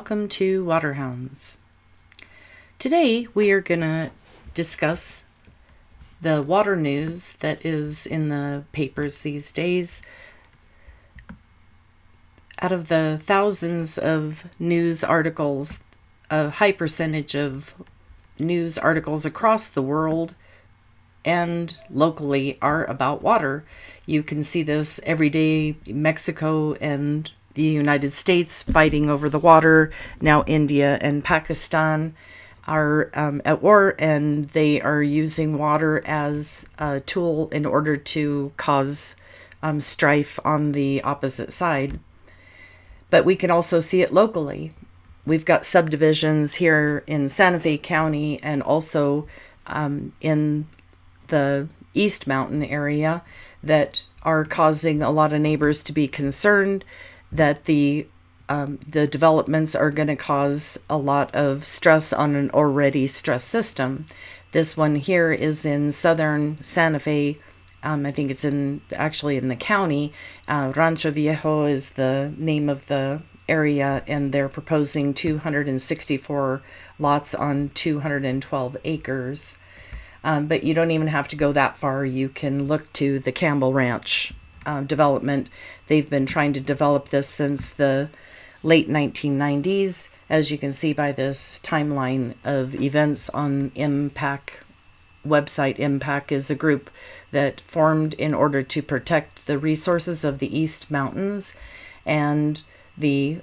welcome to Waterhounds. Today we are going to discuss the water news that is in the papers these days. Out of the thousands of news articles, a high percentage of news articles across the world and locally are about water. You can see this every day. Mexico and the United States fighting over the water. Now India and Pakistan are at war, and they are using water as a tool in order to cause strife on the opposite side. But we can also see it locally. We've got subdivisions here in Santa Fe County and also in the East Mountain area that are causing a lot of neighbors to be concerned that the developments are going to cause a lot of stress on an already stressed system. This one here is in southern Santa Fe. I think it's actually in the county. Rancho Viejo is the name of the area, and they're proposing 264 lots on 212 acres. But you don't even have to go that far. You can look to the Campbell Ranch development. They've been trying to develop this since the late 1990s, as you can see by this timeline of events on MPAC website. MPAC is a group that formed in order to protect the resources of the East Mountains, and the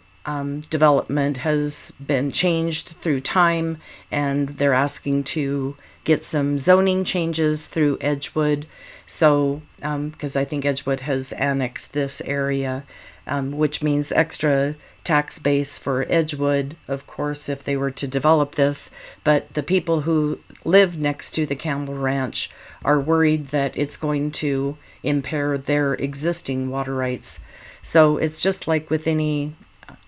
development has been changed through time, and they're asking to get some zoning changes through Edgewood. So, because I think Edgewood has annexed this area, which means extra tax base for Edgewood, of course, if they were to develop this. But the people who live next to the Campbell Ranch are worried that it's going to impair their existing water rights. So it's just like with any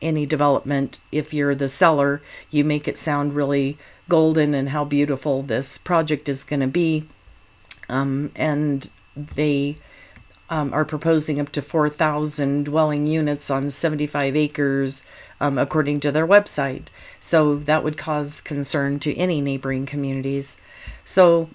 development. If you're the seller, you make it sound really golden and how beautiful this project is going to be. And they are proposing up to 4,000 dwelling units on 75 acres, according to their website. So that would cause concern to any neighboring communities. So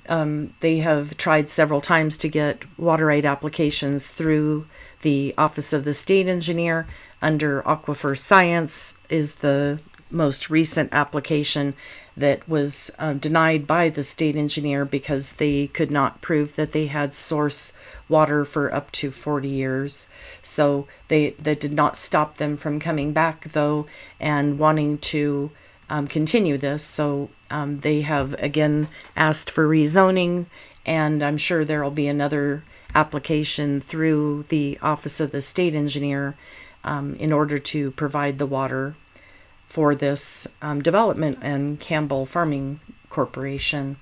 they have tried several times to get water right applications through the Office of the State Engineer. Under Aquifer Science is the most recent application that was denied by the state engineer because they could not prove that they had source water for up to 40 years. So that did not stop them from coming back, though, and wanting to continue this. So they have again asked for rezoning, and I'm sure there will be another application through the Office of the State Engineer in order to provide the water for this development and Campbell Farming Corporation.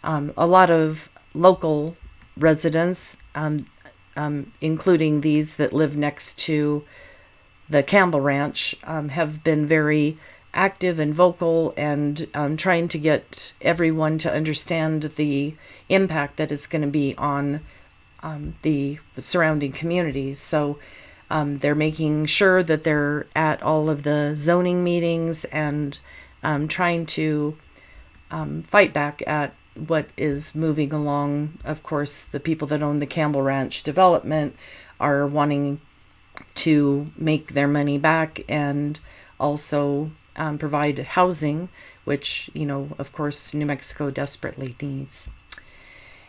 A lot of local residents, including these that live next to the Campbell Ranch, have been very active and vocal and trying to get everyone to understand the impact that it's going to be on the surrounding communities. So they're making sure that they're at all of the zoning meetings and trying to fight back at what is moving along. Of course, the people that own the Campbell Ranch development are wanting to make their money back and also provide housing, which, of course, New Mexico desperately needs.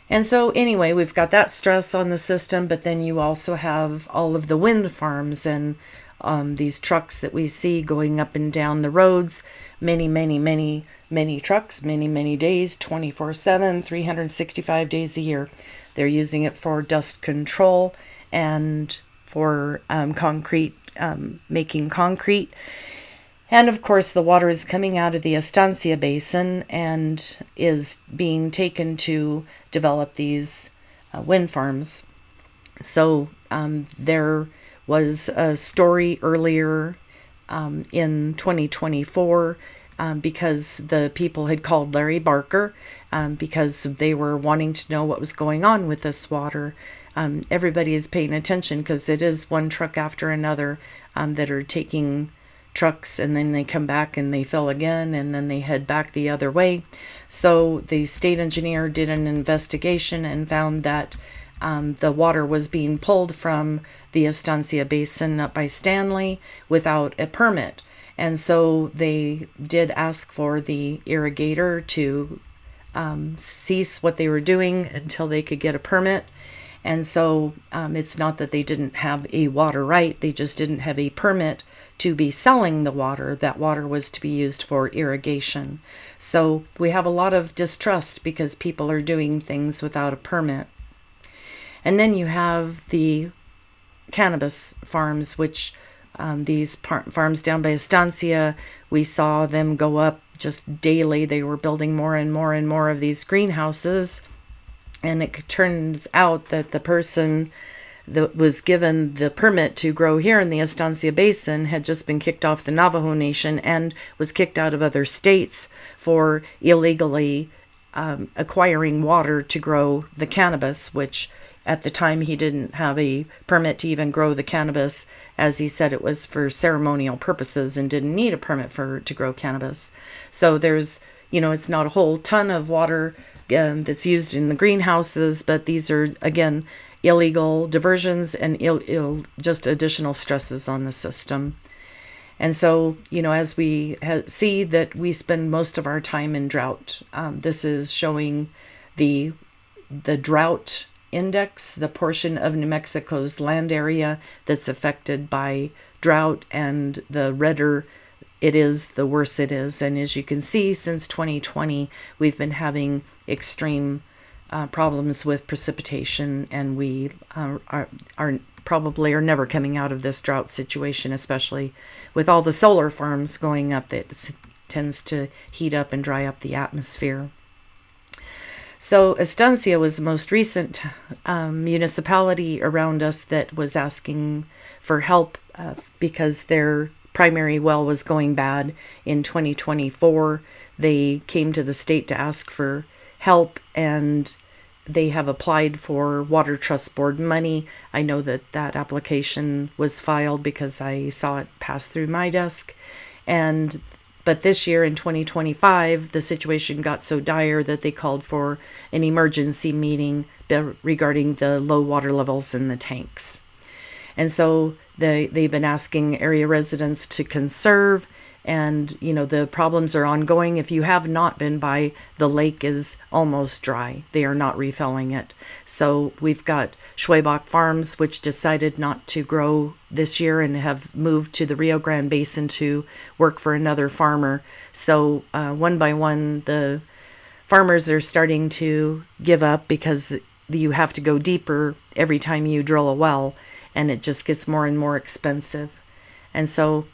And so anyway, we've got that stress on the system, but then you also have all of the wind farms and these trucks that we see going up and down the roads. Many, many, many, many trucks, many, many days, 24/7, 365 days a year. They're using it for dust control and for concrete, making concrete. And of course, the water is coming out of the Estancia Basin and is being taken to develop these wind farms. So there was a story earlier in 2024 because the people had called Larry Barker because they were wanting to know what was going on with this water. Everybody is paying attention because it is one truck after another that are taking trucks, and then they come back and they fill again, and then they head back the other way. So the state engineer did an investigation and found that the water was being pulled from the Estancia Basin up by Stanley without a permit. And so they did ask for the irrigator to cease what they were doing until they could get a permit. And so it's not that they didn't have a water right, they just didn't have a permit to be selling the water. That water was to be used for irrigation. So we have a lot of distrust because people are doing things without a permit. And then you have the cannabis farms, which these farms down by Estancia, we saw them go up just daily. They were building more and more and more of these greenhouses. And it turns out that the person that was given the permit to grow here in the Estancia Basin had just been kicked off the Navajo Nation and was kicked out of other states for illegally acquiring water to grow the cannabis, which at the time he didn't have a permit to even grow the cannabis, as he said it was for ceremonial purposes and didn't need a permit to grow cannabis. So there's, it's not a whole ton of water that's used in the greenhouses, but these are, again, illegal diversions and just additional stresses on the system. And so, as we see that we spend most of our time in drought, this is showing the drought index, the portion of New Mexico's land area that's affected by drought, and the redder it is, the worse it is. And as you can see, since 2020, we've been having extreme problems with precipitation, and we are probably never coming out of this drought situation, especially with all the solar farms going up. That tends to heat up and dry up the atmosphere. So Estancia was the most recent municipality around us that was asking for help because their primary well was going bad in 2024. They came to the state to ask for help, and they have applied for Water Trust Board money. I know that application was filed because I saw it pass through my desk. But this year in 2025, the situation got so dire that they called for an emergency meeting regarding the low water levels in the tanks. And so they've been asking area residents to conserve, and the problems are ongoing. If you have not been by, the lake is almost dry. They are not refilling it. So we've got Schwebach Farms, which decided not to grow this year and have moved to the Rio Grande Basin to work for another farmer. So one by one, the farmers are starting to give up because you have to go deeper every time you drill a well, and it just gets more and more expensive. And so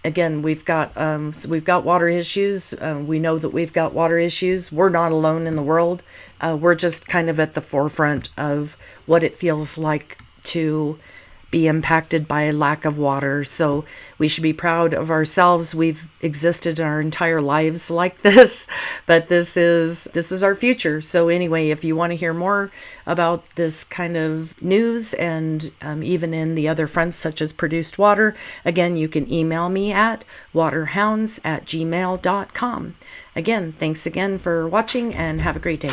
again, we've got water issues. We know that we've got water issues. We're not alone in the world. We're just kind of at the forefront of what it feels like to be impacted by a lack of water. So we should be proud of ourselves. We've existed our entire lives like this, but this is our future. So anyway, if you want to hear more about this kind of news, and even in the other fronts such as produced water, again, you can email me at waterhounds@gmail.com. Again, thanks again for watching, and have a great day.